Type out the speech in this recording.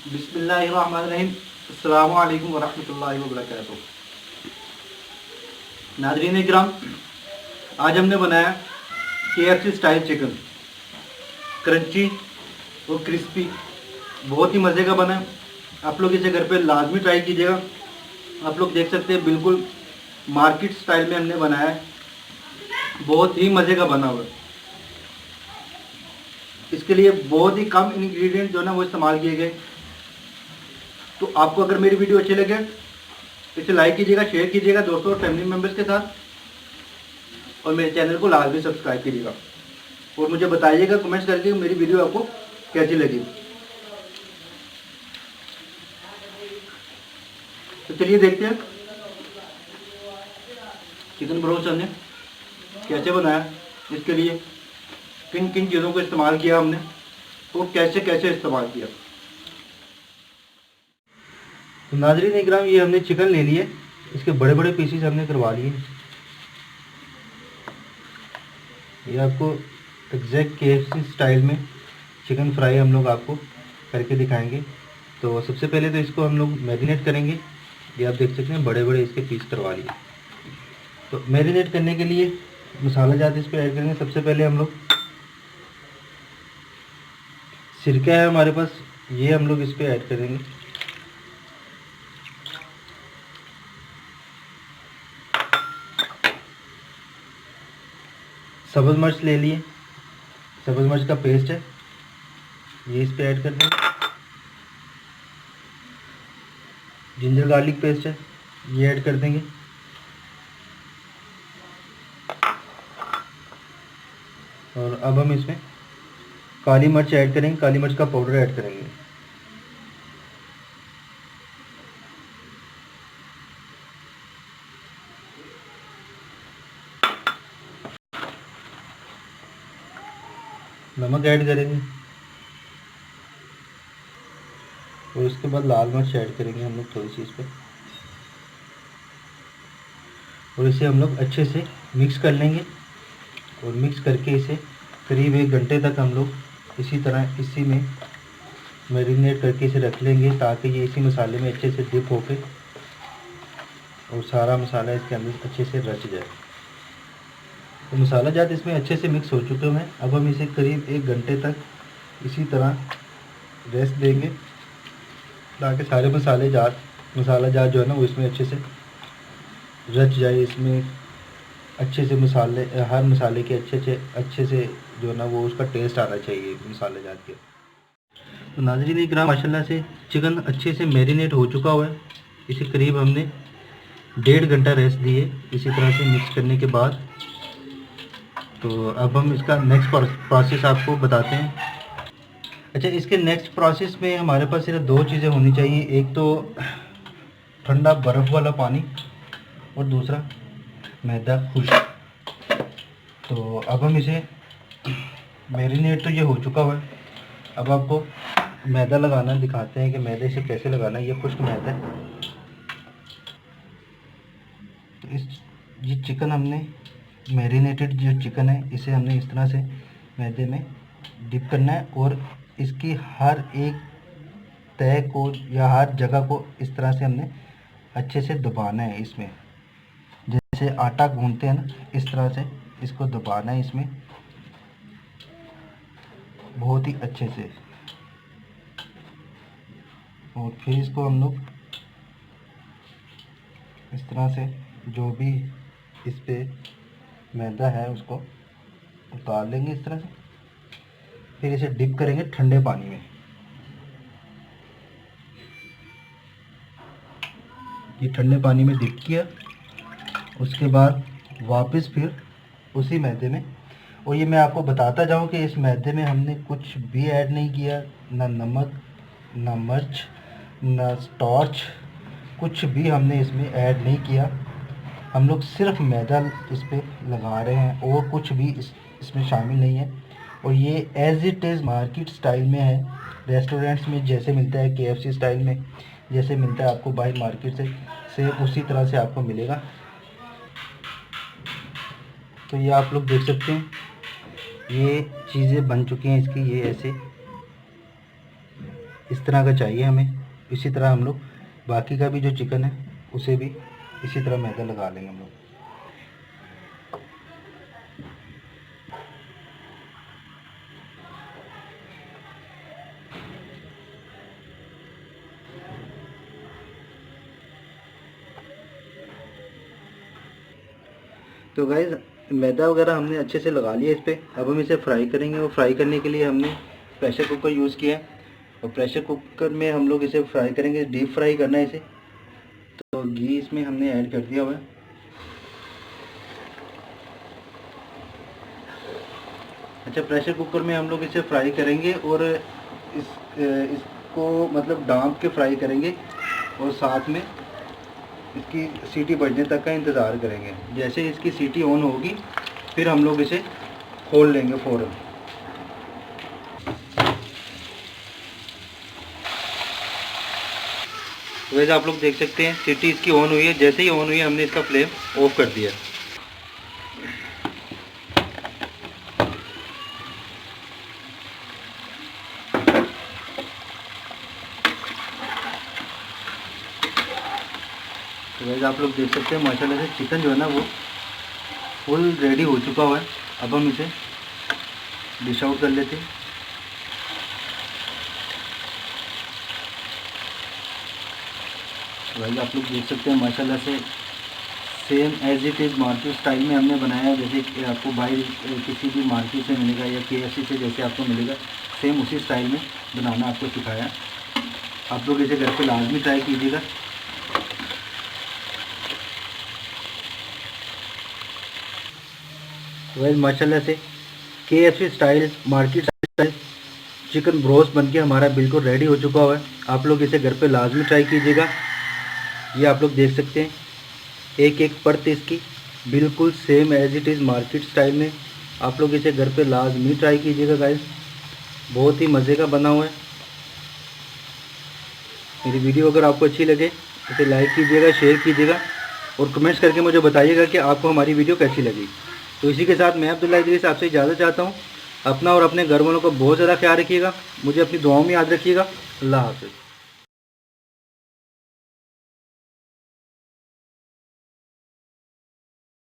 बिस्मिल्लाहिर्रहमानिर्रहीम। अस्सलामु अलैकुम वरहमतुल्लाहि वबरकातुहू। नाज़रीन इकराम, आज हमने बनाया KFC स्टाइल चिकन, क्रंची और क्रिस्पी, बहुत ही मज़े का बना है। आप लोग इसे घर पे लाजमी ट्राई कीजिएगा। आप लोग देख सकते हैं बिल्कुल मार्केट स्टाइल में हमने बनाया है, बहुत ही मज़े का बना हुआ है। इसके लिए बहुत ही कम इंग्रेडिएंट जो है ना वो इस्तेमाल किए गए। तो आपको अगर मेरी वीडियो अच्छी लगे इसे लाइक कीजिएगा, शेयर कीजिएगा दोस्तों और फैमिली मेम्बर्स के साथ, और मेरे चैनल को लाजमी सब्सक्राइब कीजिएगा और मुझे बताइएगा कमेंट्स करके मेरी वीडियो आपको कैसी लगी। तो चलिए देखते हैं चिकन ब्रोस्ट हमने कैसे बनाया, इसके लिए किन किन चीज़ों को इस्तेमाल किया हमने और कैसे कैसे इस्तेमाल किया। तो नाज़रीन इकराम, ये हमने चिकन ले लिए, इसके बड़े बड़े पीसेस हमने करवा लिए। ये आपको एग्जैक्ट KFC स्टाइल में चिकन फ्राई हम लोग आपको करके दिखाएंगे। तो सबसे पहले तो इसको हम लोग मैरिनेट करेंगे। ये आप देख सकते हैं बड़े बड़े इसके पीस करवा लिए। तो मैरिनेट करने के लिए मसाला जात इस पर ऐड करेंगे। सबसे पहले हम लोग सिरका है हमारे पास, ये हम लोग इस पर ऐड करेंगे। सब्ज़ मिर्च ले लिए, सब्ज़ मिर्च का पेस्ट है, ये इस पे ऐड कर देंगे। जिंजर गार्लिक पेस्ट है, ये ऐड कर देंगे। और अब हम इसमें काली मिर्च ऐड करेंगे, काली मिर्च का पाउडर ऐड करेंगे। नमक ऐड करेंगे और उसके बाद लाल मिर्च ऐड करेंगे हम लोग थोड़ी सी इस पर, और इसे हम लोग अच्छे से मिक्स कर लेंगे। और मिक्स करके इसे करीब 1 घंटे तक हम लोग इसी तरह इसी में मैरिनेट करके इसे रख लेंगे, ताकि ये इसी मसाले में अच्छे से डिप होके और सारा मसाला इसके अंदर अच्छे से रच जाए। तो मसाला जात इसमें अच्छे से मिक्स हो चुके हैं। अब हम इसे करीब 1 घंटे तक इसी तरह रेस्ट देंगे, ताकि सारे मसाला जात जो है ना वो इसमें अच्छे से रच जाए। इसमें अच्छे से मसाले, हर मसाले के अच्छे से जो है ना वो उसका टेस्ट आना चाहिए मसाले जात के। तो नाज़रीन इकराम, माशाल्लाह से चिकन अच्छे से मैरिनेट हो चुका हुआ है। इसे करीब हमने 1.5 घंटा रेस्ट दिए इसी तरह से मिक्स करने के बाद। तो अब हम इसका नेक्स्ट प्रोसेस आपको बताते हैं। अच्छा, इसके नेक्स्ट प्रोसेस में हमारे पास सिर्फ 2 चीज़ें होनी चाहिए। एक तो ठंडा बर्फ़ वाला पानी और दूसरा मैदा खुश्क। तो अब हम इसे मैरिनेट तो ये हो चुका हुआ है। अब आपको मैदा लगाना दिखाते हैं कि मैदे से कैसे लगाना है। ये खुश्क मैदा है। तो ये चिकन हमने मैरिनेटेड जो चिकन है इसे हमने इस तरह से मैदे में डिप करना है और इसकी हर एक तह को या हर जगह को इस तरह से हमने अच्छे से दबाना है। इसमें जैसे आटा गूंथते हैं ना, इस तरह से इसको दबाना है इसमें बहुत ही अच्छे से। और फिर इसको हम लोग इस तरह से जो भी इस पे मैदा है उसको उतार लेंगे इस तरह से। फिर इसे डिप करेंगे ठंडे पानी में। ये ठंडे पानी में डिप किया, उसके बाद वापस फिर उसी मैदे में। और ये मैं आपको बताता जाऊं कि इस मैदे में हमने कुछ भी ऐड नहीं किया, ना नमक, ना मिर्च, ना स्टार्च, कुछ भी हमने इसमें ऐड नहीं किया। हम लोग सिर्फ मैदा इस पर लगा रहे हैं और कुछ भी इसमें शामिल नहीं है। और ये as it is market style में है, रेस्टोरेंट्स में जैसे मिलता है, KFC स्टाइल में जैसे मिलता है आपको बाहर मार्केट से उसी तरह से आपको मिलेगा। तो ये आप लोग देख सकते हैं ये चीज़ें बन चुकी हैं इसकी, ये ऐसे इस तरह का चाहिए हमें। इसी तरह हम लोग बाकी का भी जो चिकन है उसे भी इसी तरह मैदा लगा लेंगे हम लोग। तो गाइस मैदा वगैरह हमने अच्छे से लगा लिया इस पर। अब हम इसे फ्राई करेंगे और फ्राई करने के लिए हमने प्रेशर कुकर यूज़ किया है और प्रेशर कुकर में हम लोग इसे फ्राई करेंगे, डीप फ्राई करना है इसे। तो घी इसमें हमने ऐड कर दिया हुआ है। अच्छा, प्रेशर कुकर में हम लोग इसे फ्राई करेंगे और इसको मतलब डांप के फ्राई करेंगे और साथ में इसकी सीटी बजने तक का इंतज़ार करेंगे। जैसे इसकी सीटी ऑन होगी फिर हम लोग इसे खोल लेंगे फ़ौरन। वैसे आप लोग देख सकते हैं सीटी इसकी ऑन हुई है। जैसे ही ऑन हुई है हमने इसका फ्लेम ऑफ कर दिया। तो वैसे आप लोग देख सकते हैं माशाल्लाह से चिकन जो है ना वो फुल रेडी हो चुका हुआ है। अब हम इसे डिश आउट कर लेते हैं। भाई आप लोग देख सकते हैं माशाल्लाह से same as it is market style में हमने बनाया है। जैसे कि आपको बाहर किसी भी मार्केट से मिलेगा या KFC से जैसे आपको मिलेगा, सेम उसी स्टाइल में बनाना आपको सिखाया। आप लोग इसे घर पे लाजमी ट्राई कीजिएगा। वैसे माशाल्लाह से KFC style market style chicken broast बनके हमारा बिल्कुल रेडी हो चुका हुआ है। आप लोग इसे घर पे लाजमी ट्राई कीजिएगा। ये आप लोग देख सकते हैं एक एक परत इसकी बिल्कुल same as it is market style में। आप लोग इसे घर पे लाजमी ट्राई कीजिएगा गाइस, बहुत ही मज़े का बना हुआ है। मेरी वीडियो अगर आपको अच्छी लगे इसे लाइक कीजिएगा, शेयर कीजिएगा और कमेंट्स करके मुझे बताइएगा कि आपको हमारी वीडियो कैसी लगी। तो इसी के साथ मैं अब्दुल्ला इदरीस आपसे इजाज़त चाहता हूँ। अपना और अपने घर वालों का बहुत ज़्यादा ख्याल रखिएगा। मुझे अपनी दुआओं में याद रखिएगा। अल्लाह हाफ़िज़।